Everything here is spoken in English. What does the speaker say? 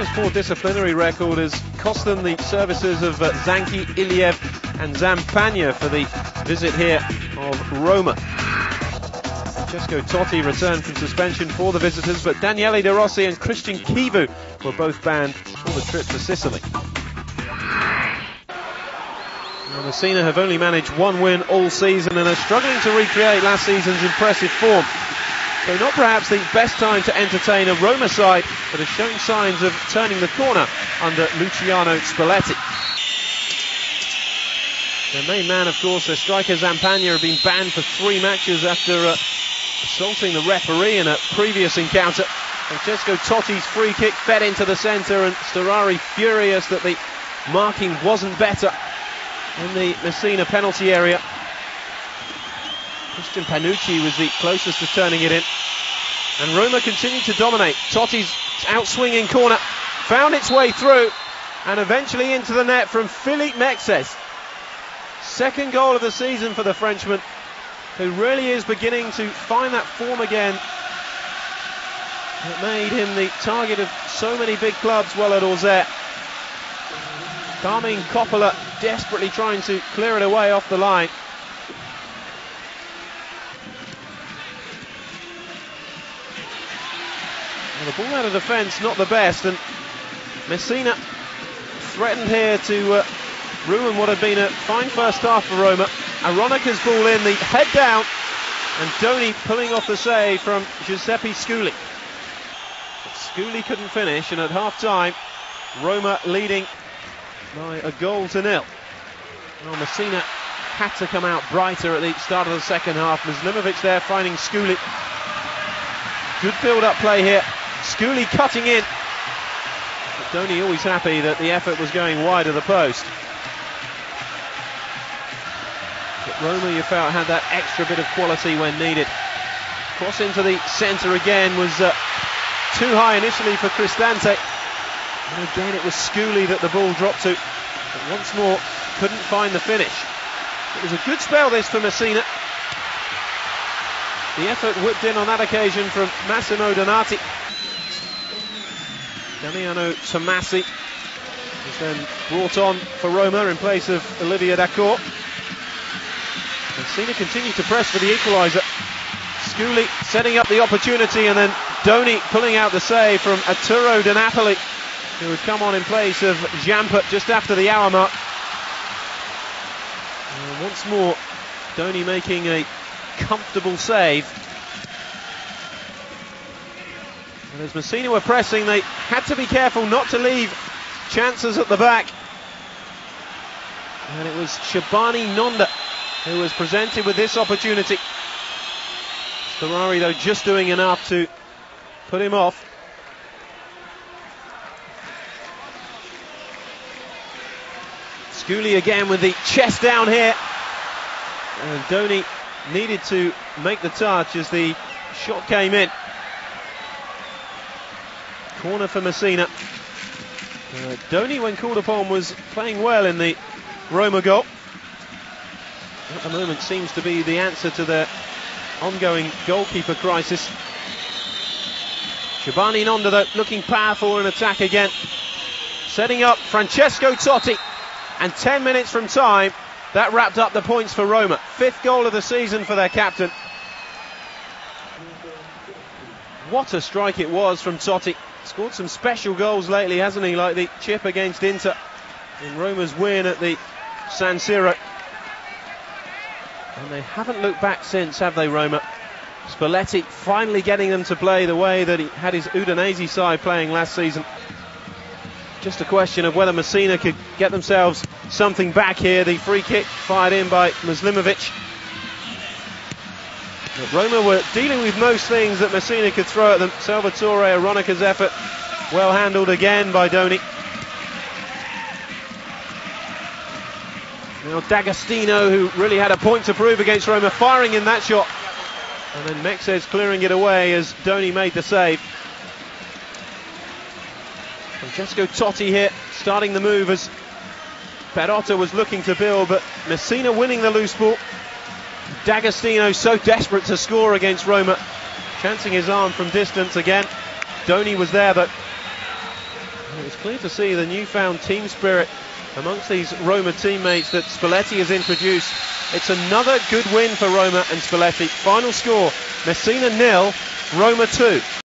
Roma's poor disciplinary record has cost them the services of Zanchi, Iliev and Zampagna for the visit here of Roma. Francesco Totti returned from suspension for the visitors, but Daniele De Rossi and Christian Kivu were both banned for the trip to Sicily. Now, Messina have only managed one win all season and are struggling to recreate last season's impressive form. So not perhaps the best time to entertain a Roma side that has shown signs of turning the corner under Luciano Spalletti. Their main man, of course, their striker Zampagna, have been banned for 3 matches after assaulting the referee in a previous encounter. Francesco Totti's free kick fed into the centre, and Storari furious that the marking wasn't better in the Messina penalty area. Christian Panucci was the closest to turning it in, and Roma continued to dominate. Totti's outswinging corner found its way through and eventually into the net from Philippe Mexes. Second goal of the season for the Frenchman, who really is beginning to find that form again that made him the target of so many big clubs while at Auxerre. Carmine Coppola desperately trying to clear it away off the line. Well, the ball out of defence, not the best, and Messina threatened here to ruin what had been a fine first half for Roma. Aronika's ball in, the head down, and Doni pulling off the save from Giuseppe Scully. But Scully couldn't finish, and at half-time, Roma leading by a goal to nil. Well, Messina had to come out brighter at the start of the second half. Muslimovic there finding Scully. Good build-up play here. Scully cutting in. But Doni always happy that the effort was going wide of the post. But Roma, you felt, had that extra bit of quality when needed. Cross into the centre again was too high initially for Cristante. And again it was Scully that the ball dropped to. But once more, couldn't find the finish. It was a good spell this for Messina. The effort whipped in on that occasion from Massimo Donati. Damiano Tomasi was then brought on for Roma in place of Olivier Dacourt. Messina continued to press for the equaliser. Scully setting up the opportunity, and then Doni pulling out the save from Arturo Di Napoli, who would come on in place of Jampa just after the hour mark. Once more, Doni making a comfortable save. And as Messina were pressing, they had to be careful not to leave chances at the back. And it was Shabani Nonda who was presented with this opportunity. Storari, though, just doing enough to put him off. Scully again with the chest down here. And Doni needed to make the touch as the shot came in. Corner for Messina. Doni, when called upon, was playing well in the Roma goal. At the moment seems to be the answer to their ongoing goalkeeper crisis. Shabani Nonda, though, looking powerful in attack again. Setting up Francesco Totti. And 10 minutes from time, that wrapped up the points for Roma. 5th goal of the season for their captain. What a strike it was from Totti. Scored some special goals lately, hasn't he? Like the chip against Inter in Roma's win at the San Siro. And they haven't looked back since, have they, Roma? Spalletti finally getting them to play the way that he had his Udinese side playing last season. Just a question of whether Messina could get themselves something back here. The free kick fired in by Muslimovic. But Roma were dealing with most things that Messina could throw at them. Salvatore Aronika's effort well handled again by Doni. Now D'Agostino, who really had a point to prove against Roma, firing in that shot. And then Mexes clearing it away as Doni made the save. Francesco Totti here, starting the move as Perotta was looking to build, but Messina winning the loose ball. D'Agostino so desperate to score against Roma, chancing his arm from distance again. Doni was there, but It was clear to see the newfound team spirit amongst these Roma teammates that Spalletti has introduced. It's another good win for Roma and Spalletti. Final score, Messina 0, Roma 2.